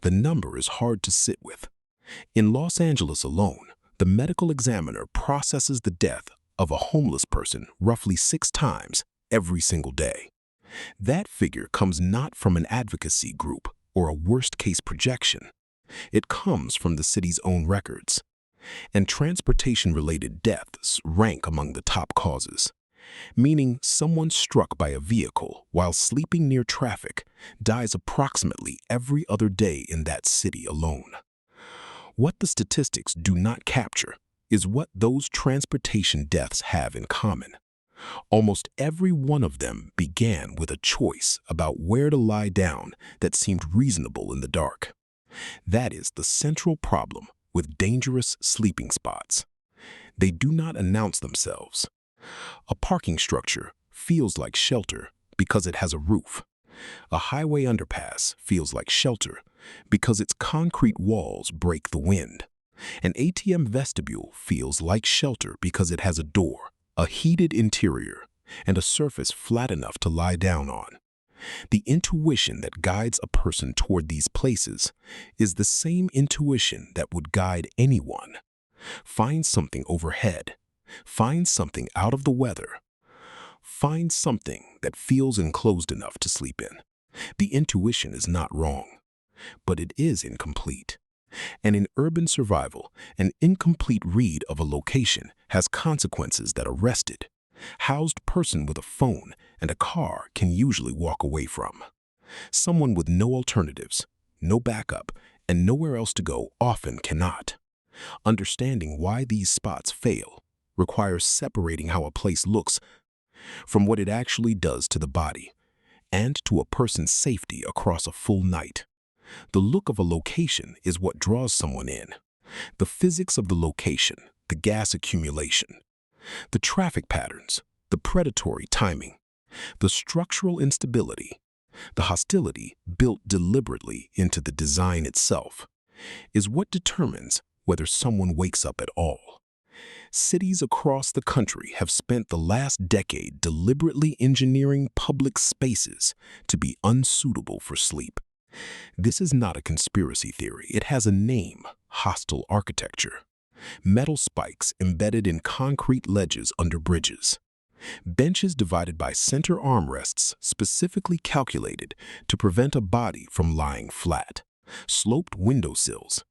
The number is hard to sit with. In Los Angeles alone, the medical examiner processes the death of a homeless person roughly 6 times every single day. That figure comes not from an advocacy group or a worst-case projection. It comes from the city's own records. And transportation-related deaths rank among the top causes, meaning someone struck by a vehicle while sleeping near traffic dies approximately every other day in that city alone. What the statistics do not capture is what those transportation deaths have in common. Almost every one of them began with a choice about where to lie down that seemed reasonable in the dark. That is the central problem with dangerous sleeping spots. They do not announce themselves. A parking structure feels like shelter because it has a roof. A highway underpass feels like shelter because its concrete walls break the wind. An ATM vestibule feels like shelter because it has a door, a heated interior, and a surface flat enough to lie down on. The intuition that guides a person toward these places is the same intuition that would guide anyone. Find something overhead. Find something out of the weather. Find something that feels enclosed enough to sleep in. The intuition is not wrong, but it is incomplete. And in urban survival, an incomplete read of a location has consequences that a rested, housed person with a phone and a car can usually walk away from. Someone with no alternatives, no backup, and nowhere else to go often cannot. Understanding why these spots fail requires separating how a place looks from what it actually does to the body and to a person's safety across a full night. The look of a location is what draws someone in. The physics of the location, the gas accumulation, the traffic patterns, the predatory timing, the structural instability, the hostility built deliberately into the design itself, is what determines whether someone wakes up at all. Cities across the country have spent the last decade deliberately engineering public spaces to be unsuitable for sleep. This is not a conspiracy theory. It has a name: hostile architecture. Metal spikes embedded in concrete ledges under bridges. Benches divided by center armrests specifically calculated to prevent a body from lying flat. Sloped windowsills.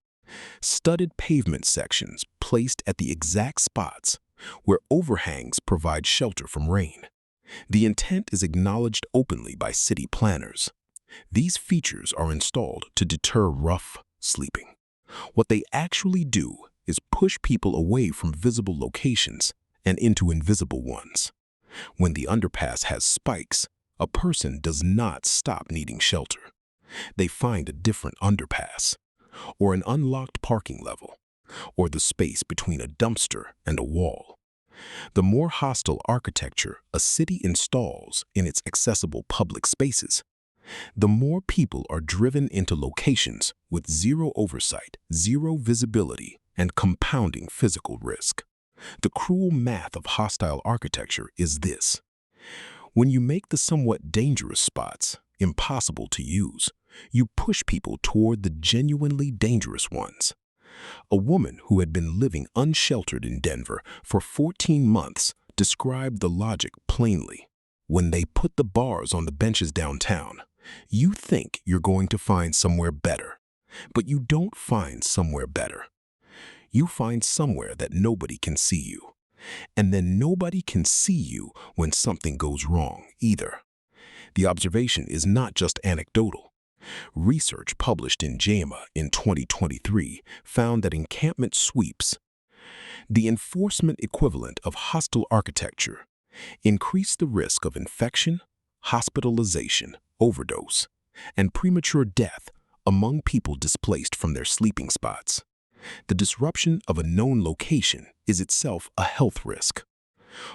Studded pavement sections placed at the exact spots where overhangs provide shelter from rain. The intent is acknowledged openly by city planners. These features are installed to deter rough sleeping. What they actually do is push people away from visible locations and into invisible ones. When the underpass has spikes, a person does not stop needing shelter. They find a different underpass, or an unlocked parking level, or the space between a dumpster and a wall. The more hostile architecture a city installs in its accessible public spaces, the more people are driven into locations with zero oversight, zero visibility, and compounding physical risk. The cruel math of hostile architecture is this: when you make the somewhat dangerous spots impossible to use, you push people toward the genuinely dangerous ones. A woman who had been living unsheltered in Denver for 14 months described the logic plainly. When they put the bars on the benches downtown, you think you're going to find somewhere better, but you don't find somewhere better. You find somewhere that nobody can see you. And then nobody can see you when something goes wrong either. The observation is not just anecdotal. Research published in JAMA in 2023 found that encampment sweeps, the enforcement equivalent of hostile architecture, increase the risk of infection, hospitalization, overdose, and premature death among people displaced from their sleeping spots. The disruption of a known location is itself a health risk.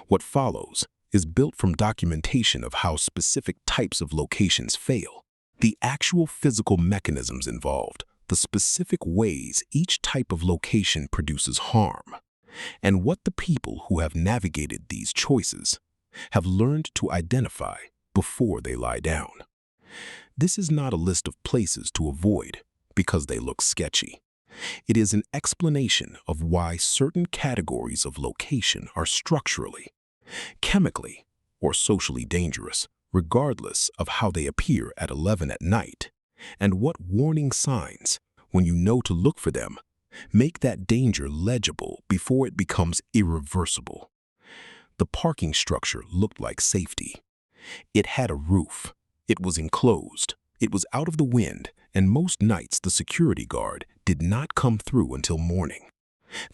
What follows is built from documentation of how specific types of locations fail, the actual physical mechanisms involved, the specific ways each type of location produces harm, and what the people who have navigated these choices have learned to identify before they lie down. This is not a list of places to avoid, because they look sketchy. It is an explanation of why certain categories of location are structurally, chemically, or socially dangerous, regardless of how they appear at 11 at night, and what warning signs, when you know to look for them, make that danger legible before it becomes irreversible. The parking structure looked like safety. It had a roof. It was enclosed. It was out of the wind, and most nights the security guard did not come through until morning.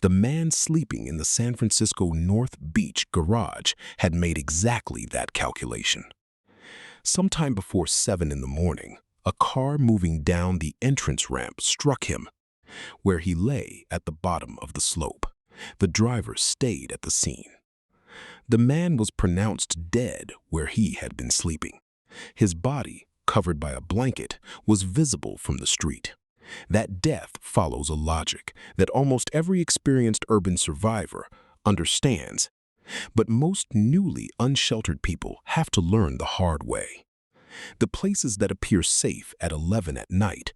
The man sleeping in the San Francisco North Beach garage had made exactly that calculation. Sometime before 7 in the morning, a car moving down the entrance ramp struck him, where he lay at the bottom of the slope. The driver stayed at the scene. The man was pronounced dead where he had been sleeping. His body, covered by a blanket, was visible from the street. That death follows a logic that almost every experienced urban survivor understands, but most newly unsheltered people have to learn the hard way. The places that appear safe at 11 at night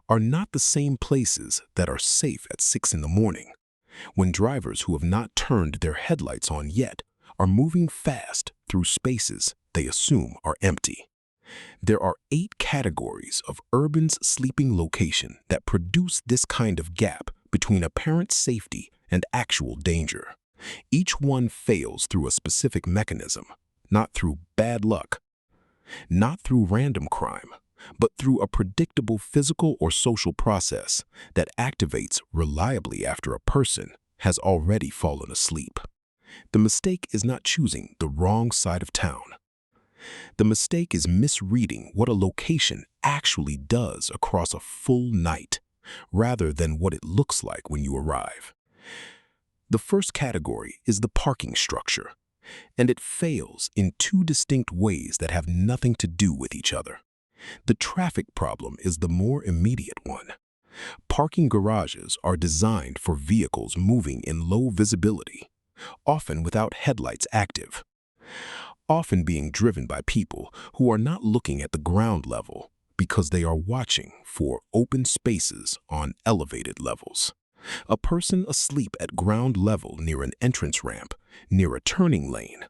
are not the same places that are safe at 6 in the morning, when drivers who have not turned their headlights on yet are moving fast through spaces they assume are empty. There are 8 categories of urban's sleeping location that produce this kind of gap between apparent safety and actual danger. Each one fails through a specific mechanism, not through bad luck, not through random crime, but through a predictable physical or social process that activates reliably after a person has already fallen asleep. The mistake is not choosing the wrong side of town. The mistake is misreading what a location actually does across a full night, rather than what it looks like when you arrive. The first category is the parking structure, and it fails in 2 distinct ways that have nothing to do with each other. The traffic problem is the more immediate one. Parking garages are designed for vehicles moving in low visibility, often without headlights active, often being driven by people who are not looking at the ground level because they are watching for open spaces on elevated levels. A person asleep at ground level near an entrance ramp, near a turning lane,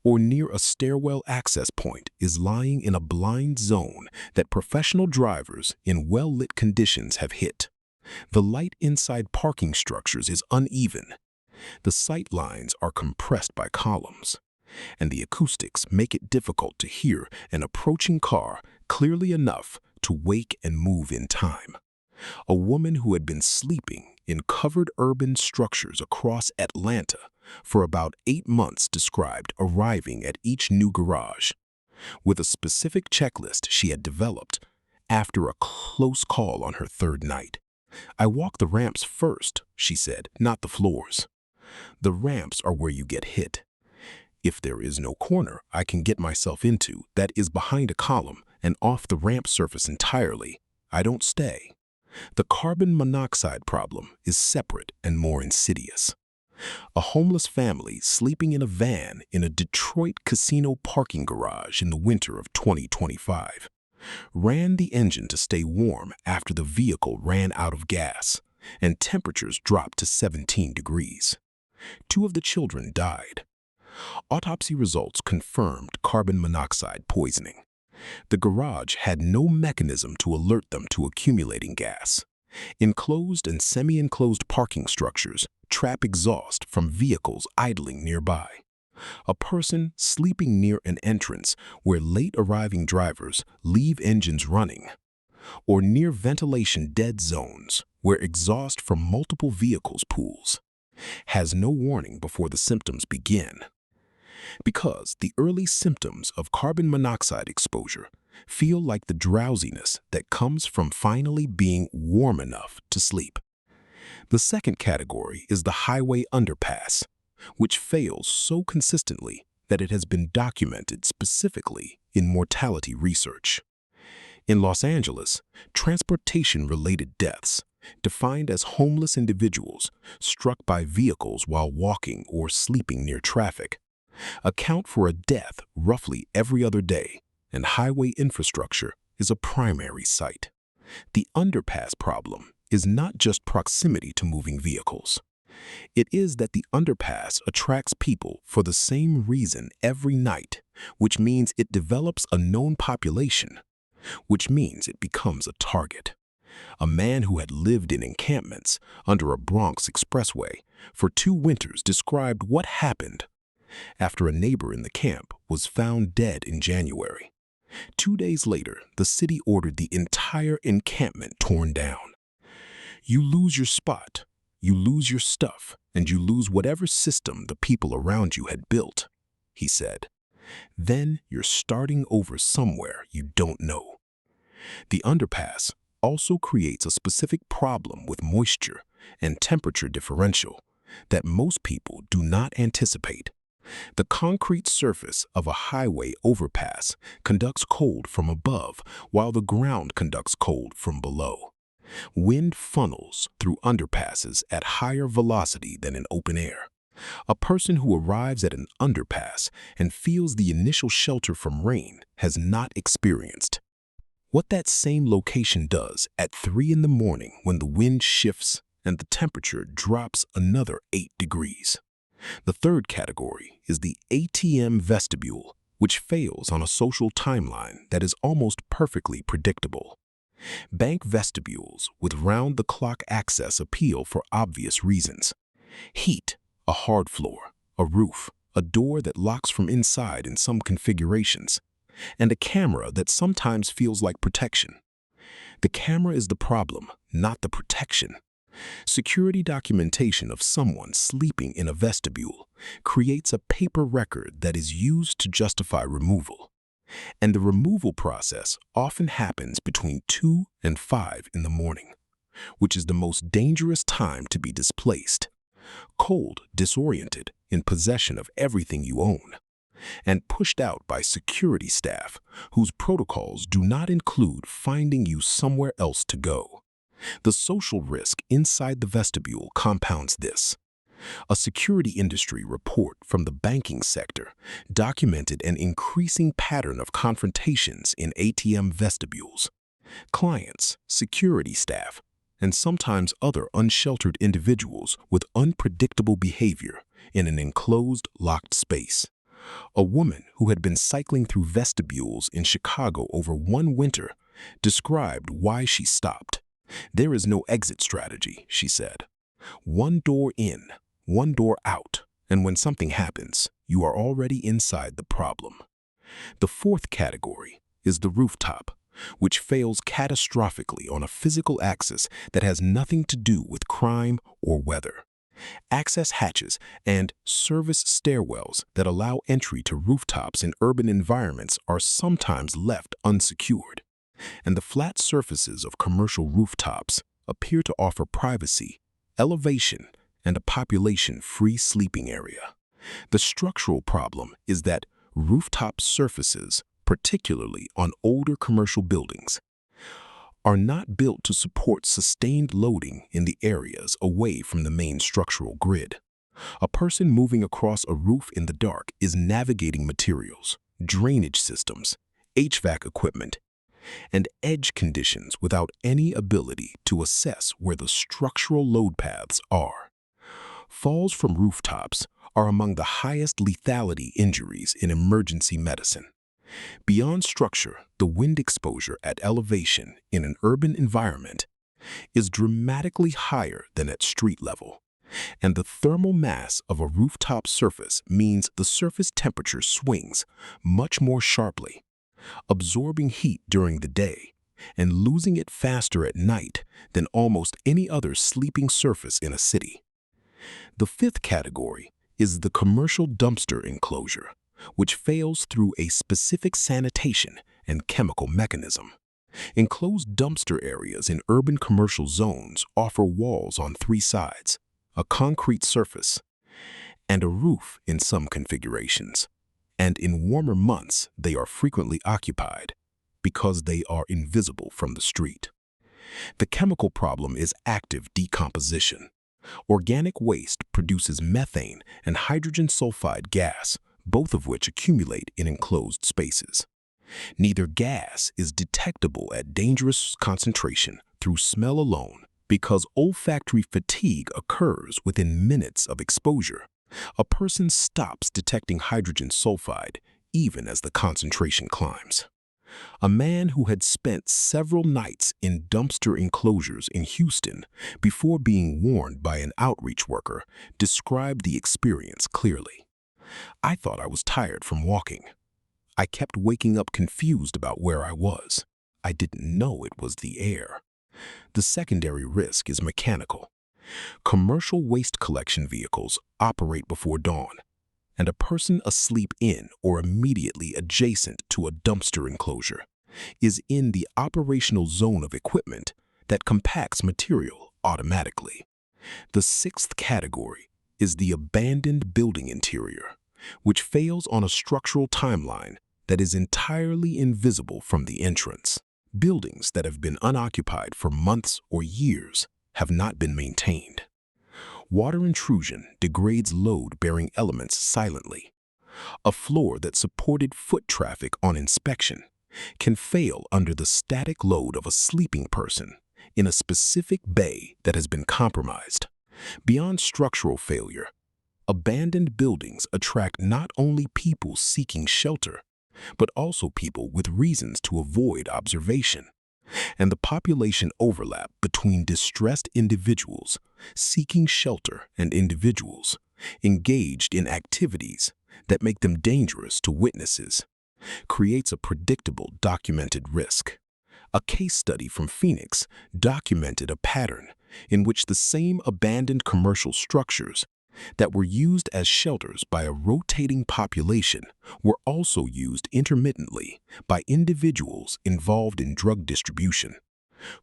or near a stairwell access point is lying in a blind zone that professional drivers in well-lit conditions have hit. The light inside parking structures is uneven. The sight lines are compressed by columns, and the acoustics make it difficult to hear an approaching car clearly enough to wake and move in time. A woman who had been sleeping in covered urban structures across Atlanta for about 8 months described arriving at each new garage with a specific checklist she had developed after a close call on her 3rd night. "I walk the ramps first," she said, "not the floors. The ramps are where you get hit. If there is no corner I can get myself into that is behind a column and off the ramp surface entirely, I don't stay." The carbon monoxide problem is separate and more insidious. A homeless family sleeping in a van in a Detroit casino parking garage in the winter of 2025 ran the engine to stay warm after the vehicle ran out of gas and temperatures dropped to 17 degrees. 2 of the children died. Autopsy results confirmed carbon monoxide poisoning. The garage had no mechanism to alert them to accumulating gas. Enclosed and semi-enclosed parking structures trap exhaust from vehicles idling nearby. A person sleeping near an entrance where late-arriving drivers leave engines running, or near ventilation dead zones where exhaust from multiple vehicles pools, has no warning before the symptoms begin. Because the early symptoms of carbon monoxide exposure feel like the drowsiness that comes from finally being warm enough to sleep. The second category is the highway underpass, which fails so consistently that it has been documented specifically in mortality research. In Los Angeles, transportation-related deaths, defined as homeless individuals struck by vehicles while walking or sleeping near traffic, account for a death roughly every other day, and highway infrastructure is a primary site. The underpass problem is not just proximity to moving vehicles. It is that the underpass attracts people for the same reason every night, which means it develops a known population, which means it becomes a target. A man who had lived in encampments under a Bronx expressway for 2 winters described what happened after a neighbor in the camp was found dead in January. 2 days later, the city ordered the entire encampment torn down. You lose your spot, you lose your stuff, and you lose whatever system the people around you had built, he said. Then you're starting over somewhere you don't know. The underpass also creates a specific problem with moisture and temperature differential that most people do not anticipate. The concrete surface of a highway overpass conducts cold from above, while the ground conducts cold from below. Wind funnels through underpasses at higher velocity than in open air. A person who arrives at an underpass and feels the initial shelter from rain has not experienced what that same location does at 3 in the morning when the wind shifts and the temperature drops another 8 degrees. The third category is the ATM vestibule, which fails on a social timeline that is almost perfectly predictable. Bank vestibules with round-the-clock access appeal for obvious reasons. Heat, a hard floor, a roof, a door that locks from inside in some configurations, and a camera that sometimes feels like protection. The camera is the problem, not the protection. Security documentation of someone sleeping in a vestibule creates a paper record that is used to justify removal. And the removal process often happens between 2 and 5 in the morning, which is the most dangerous time to be displaced. Cold, disoriented, in possession of everything you own, and pushed out by security staff whose protocols do not include finding you somewhere else to go. The social risk inside the vestibule compounds this. A security industry report from the banking sector documented an increasing pattern of confrontations in ATM vestibules. Clients, security staff, and sometimes other unsheltered individuals with unpredictable behavior in an enclosed, locked space. A woman who had been cycling through vestibules in Chicago over 1 winter described why she stopped. "There is no exit strategy," she said. "One door in, one door out, and when something happens, you are already inside the problem." The fourth category is the rooftop, which fails catastrophically on a physical axis that has nothing to do with crime or weather. Access hatches and service stairwells that allow entry to rooftops in urban environments are sometimes left unsecured, and the flat surfaces of commercial rooftops appear to offer privacy, elevation, and a population-free sleeping area. The structural problem is that rooftop surfaces, particularly on older commercial buildings, are not built to support sustained loading in the areas away from the main structural grid. A person moving across a roof in the dark is navigating materials, drainage systems, HVAC equipment, and edge conditions without any ability to assess where the structural load paths are. Falls from rooftops are among the highest lethality injuries in emergency medicine. Beyond structure, the wind exposure at elevation in an urban environment is dramatically higher than at street level, and the thermal mass of a rooftop surface means the surface temperature swings much more sharply, absorbing heat during the day and losing it faster at night than almost any other sleeping surface in a city. The fifth category is the commercial dumpster enclosure, which fails through a specific sanitation and chemical mechanism. Enclosed dumpster areas in urban commercial zones offer walls on 3 sides, a concrete surface, and a roof in some configurations. And in warmer months, they are frequently occupied because they are invisible from the street. The chemical problem is active decomposition. Organic waste produces methane and hydrogen sulfide gas, both of which accumulate in enclosed spaces. Neither gas is detectable at dangerous concentration through smell alone because olfactory fatigue occurs within minutes of exposure. A person stops detecting hydrogen sulfide even as the concentration climbs. A man who had spent several nights in dumpster enclosures in Houston before being warned by an outreach worker described the experience clearly. "I thought I was tired from walking. I kept waking up confused about where I was. I didn't know it was the air." The secondary risk is mechanical. Commercial waste collection vehicles operate before dawn, and a person asleep in or immediately adjacent to a dumpster enclosure is in the operational zone of equipment that compacts material automatically. The sixth category is the abandoned building interior, which fails on a structural timeline that is entirely invisible from the entrance. Buildings that have been unoccupied for months or years have not been maintained. Water intrusion degrades load-bearing elements silently. A floor that supported foot traffic on inspection can fail under the static load of a sleeping person in a specific bay that has been compromised. Beyond structural failure, abandoned buildings attract not only people seeking shelter, but also people with reasons to avoid observation. And the population overlap between distressed individuals seeking shelter and individuals engaged in activities that make them dangerous to witnesses creates a predictable documented risk. A case study from Phoenix documented a pattern in which the same abandoned commercial structures that were used as shelters by a rotating population were also used intermittently by individuals involved in drug distribution,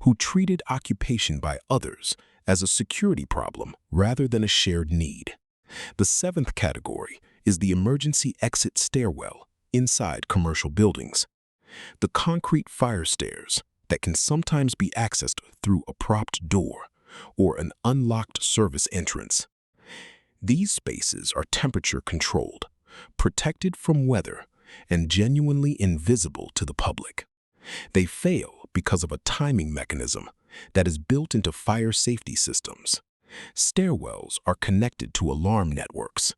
who treated occupation by others as a security problem rather than a shared need. The seventh category is the emergency exit stairwell inside commercial buildings. The concrete fire stairs that can sometimes be accessed through a propped door or an unlocked service entrance. These spaces are temperature-controlled, protected from weather, and genuinely invisible to the public. They fail because of a timing mechanism that is built into fire safety systems. Stairwells are connected to alarm networks,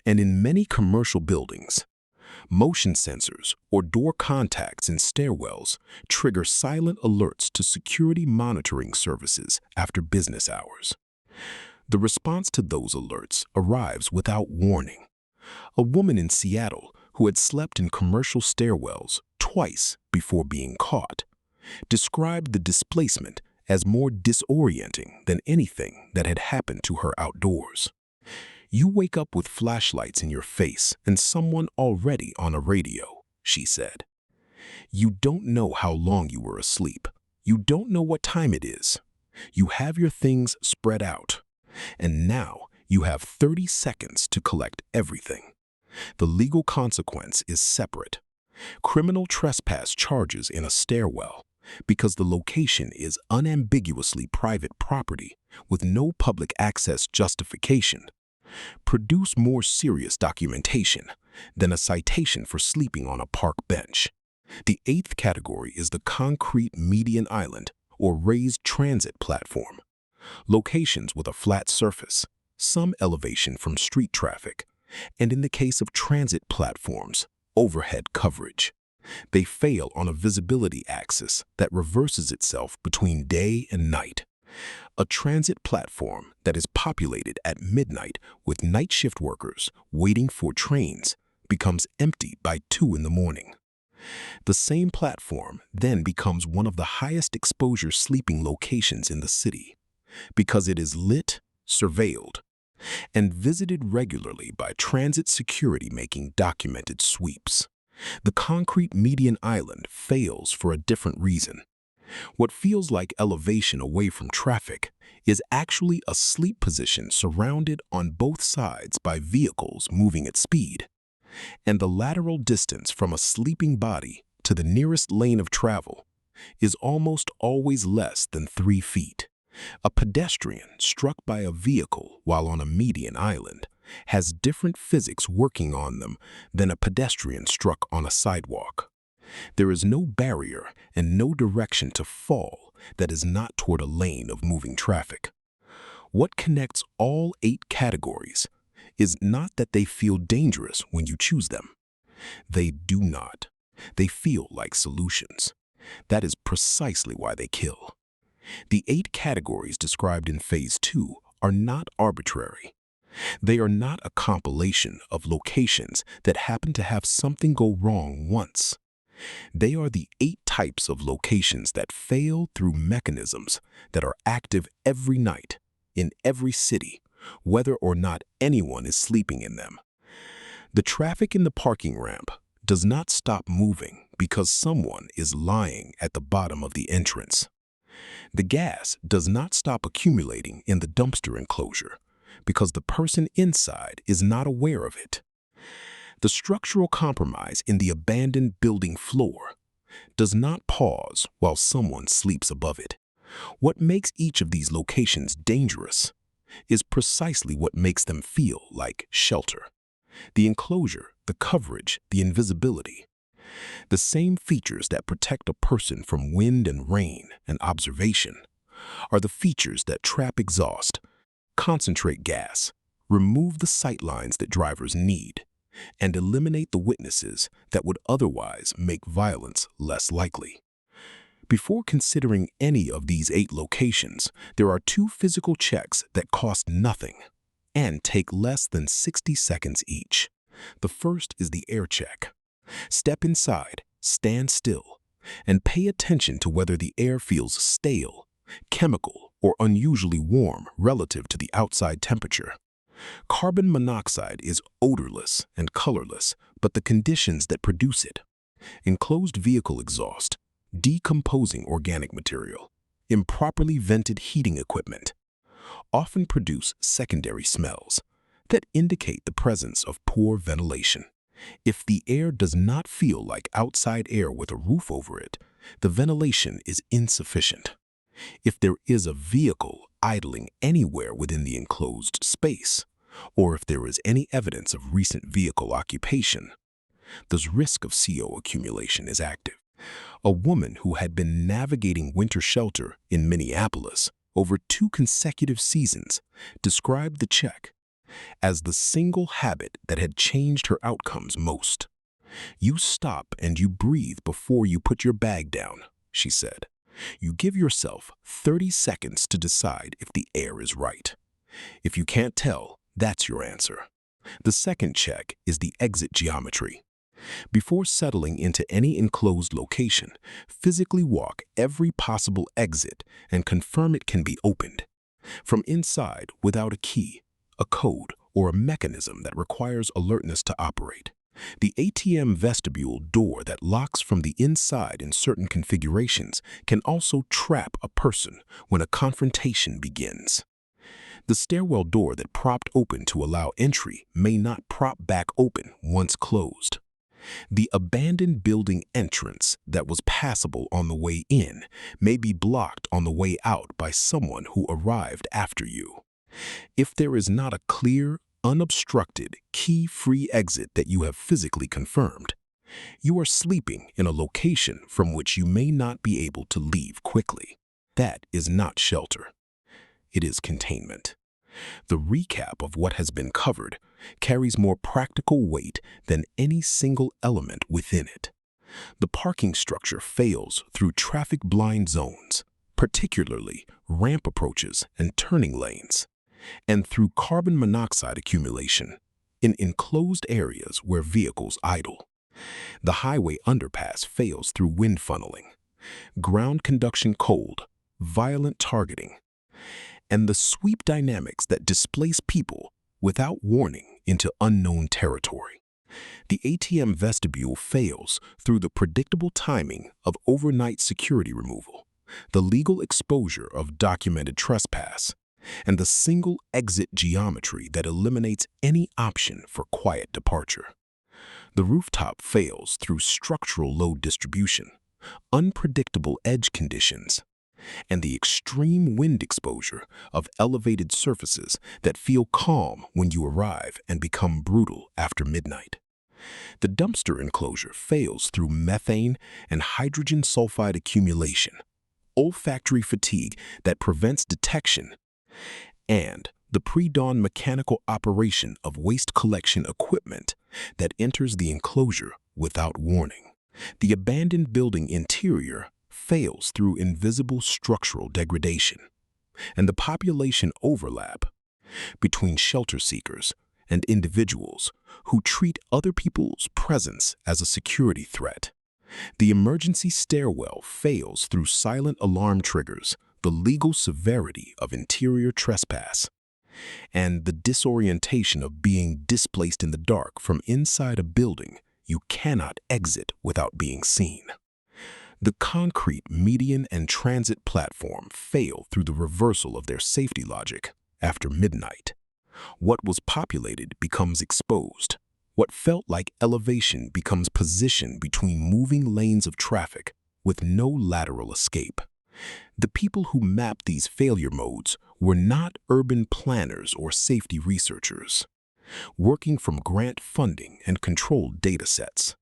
and in many commercial buildings, motion sensors or door contacts in stairwells trigger silent alerts to security monitoring services after business hours. The response to those alerts arrives without warning. A woman in Seattle who had slept in commercial stairwells twice before being caught described the displacement as more disorienting than anything that had happened to her outdoors. "You wake up with flashlights in your face and someone already on a radio," she said. "You don't know how long you were asleep. You don't know what time it is. You have your things spread out. And now you have 30 seconds to collect everything." The legal consequence is separate. Criminal trespass charges in a stairwell because the location is unambiguously private property with no public access justification produce more serious documentation than a citation for sleeping on a park bench. The eighth category is the concrete median island or raised transit platform. Locations with a flat surface, some elevation from street traffic, and in the case of transit platforms, overhead coverage. They fail on a visibility axis that reverses itself between day and night. A transit platform that is populated at midnight with night shift workers waiting for trains becomes empty by 2 in the morning. The same platform then becomes one of the highest exposure sleeping locations in the city because it is lit, surveilled, and visited regularly by transit security making documented sweeps. The concrete median island fails for a different reason. What feels like elevation away from traffic is actually a sleep position surrounded on both sides by vehicles moving at speed. And the lateral distance from a sleeping body to the nearest lane of travel is almost always less than 3 feet. A pedestrian struck by a vehicle while on a median island has different physics working on them than a pedestrian struck on a sidewalk. There is no barrier and no direction to fall that is not toward a lane of moving traffic. What connects all 8 categories is not that they feel dangerous when you choose them. They do not. They feel like solutions. That is precisely why they kill. The 8 categories described in Phase 2 are not arbitrary. They are not a compilation of locations that happen to have something go wrong once. They are the 8 types of locations that fail through mechanisms that are active every night, in every city, whether or not anyone is sleeping in them. The traffic in the parking ramp does not stop moving because someone is lying at the bottom of the entrance. The gas does not stop accumulating in the dumpster enclosure because the person inside is not aware of it. The structural compromise in the abandoned building floor does not pause while someone sleeps above it. What makes each of these locations dangerous is precisely what makes them feel like shelter. The enclosure, the coverage, the invisibility. The same features that protect a person from wind and rain and observation are the features that trap exhaust, concentrate gas, remove the sight lines that drivers need, and eliminate the witnesses that would otherwise make violence less likely. Before considering any of these 8 locations, there are 2 physical checks that cost nothing and take less than 60 seconds each. The first is the air check. Step inside, stand still, and pay attention to whether the air feels stale, chemical, or unusually warm relative to the outside temperature. Carbon monoxide is odorless and colorless, but the conditions that produce it, enclosed vehicle exhaust, decomposing organic material, improperly vented heating equipment, often produce secondary smells that indicate the presence of poor ventilation. If the air does not feel like outside air with a roof over it, the ventilation is insufficient. If there is a vehicle idling anywhere within the enclosed space, or if there is any evidence of recent vehicle occupation, the risk of CO accumulation is active. A woman who had been navigating winter shelter in Minneapolis over 2 consecutive seasons described the check as the single habit that had changed her outcomes most. "You stop and you breathe before you put your bag down," she said. "You give yourself 30 seconds to decide if the air is right. If you can't tell, that's your answer." The second check is the exit geometry. Before settling into any enclosed location, physically walk every possible exit and confirm it can be opened. From inside without a key, a code, or a mechanism that requires alertness to operate. The ATM vestibule door that locks from the inside in certain configurations can also trap a person when a confrontation begins. The stairwell door that propped open to allow entry may not prop back open once closed. The abandoned building entrance that was passable on the way in may be blocked on the way out by someone who arrived after you. If there is not a clear, unobstructed, key-free exit that you have physically confirmed, you are sleeping in a location from which you may not be able to leave quickly. That is not shelter. It is containment. The recap of what has been covered carries more practical weight than any single element within it. The parking structure fails through traffic-blind zones, particularly ramp approaches and turning lanes, and through carbon monoxide accumulation in enclosed areas where vehicles idle. The highway underpass fails through wind funneling, ground conduction cold, violent targeting, and the sweep dynamics that displace people without warning into unknown territory. The ATM vestibule fails through the predictable timing of overnight security removal, the legal exposure of documented trespass, and the single exit geometry that eliminates any option for quiet departure. The rooftop fails through structural load distribution, unpredictable edge conditions, and the extreme wind exposure of elevated surfaces that feel calm when you arrive and become brutal after midnight. The dumpster enclosure fails through methane and hydrogen sulfide accumulation, olfactory fatigue that prevents detection, and the pre-dawn mechanical operation of waste collection equipment that enters the enclosure without warning. The abandoned building interior fails through invisible structural degradation, and the population overlap between shelter seekers and individuals who treat other people's presence as a security threat. The emergency stairwell fails through silent alarm triggers, the legal severity of interior trespass, and the disorientation of being displaced in the dark from inside a building you cannot exit without being seen. The concrete median and transit platform fail through the reversal of their safety logic after midnight. What was populated becomes exposed. What felt like elevation becomes position between moving lanes of traffic with no lateral escape. The people who mapped these failure modes were not urban planners or safety researchers, working from grant funding and controlled data sets.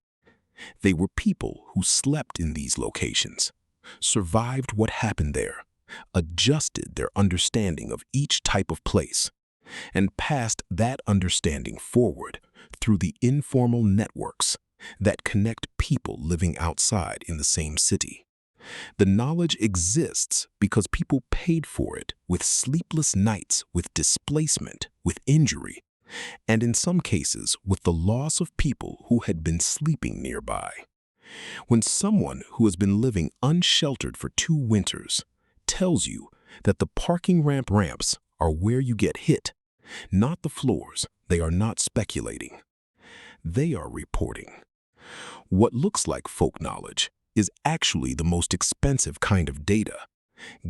They were people who slept in these locations, survived what happened there, adjusted their understanding of each type of place, and passed that understanding forward through the informal networks that connect people living outside in the same city. The knowledge exists because people paid for it with sleepless nights, with displacement, with injury, and in some cases with the loss of people who had been sleeping nearby. When someone who has been living unsheltered for 2 winters tells you that the parking ramps are where you get hit, not the floors, they are not speculating. They are reporting. What looks like folk knowledge is actually the most expensive kind of data,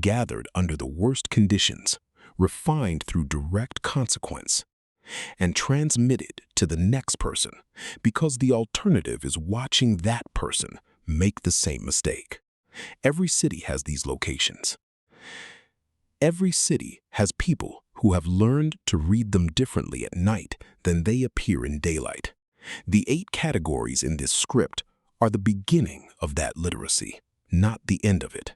gathered under the worst conditions, refined through direct consequence, and transmitted to the next person because the alternative is watching that person make the same mistake. Every city has these locations. Every city has people who have learned to read them differently at night than they appear in daylight. The 8 categories in this script are the beginning of that literacy, not the end of it.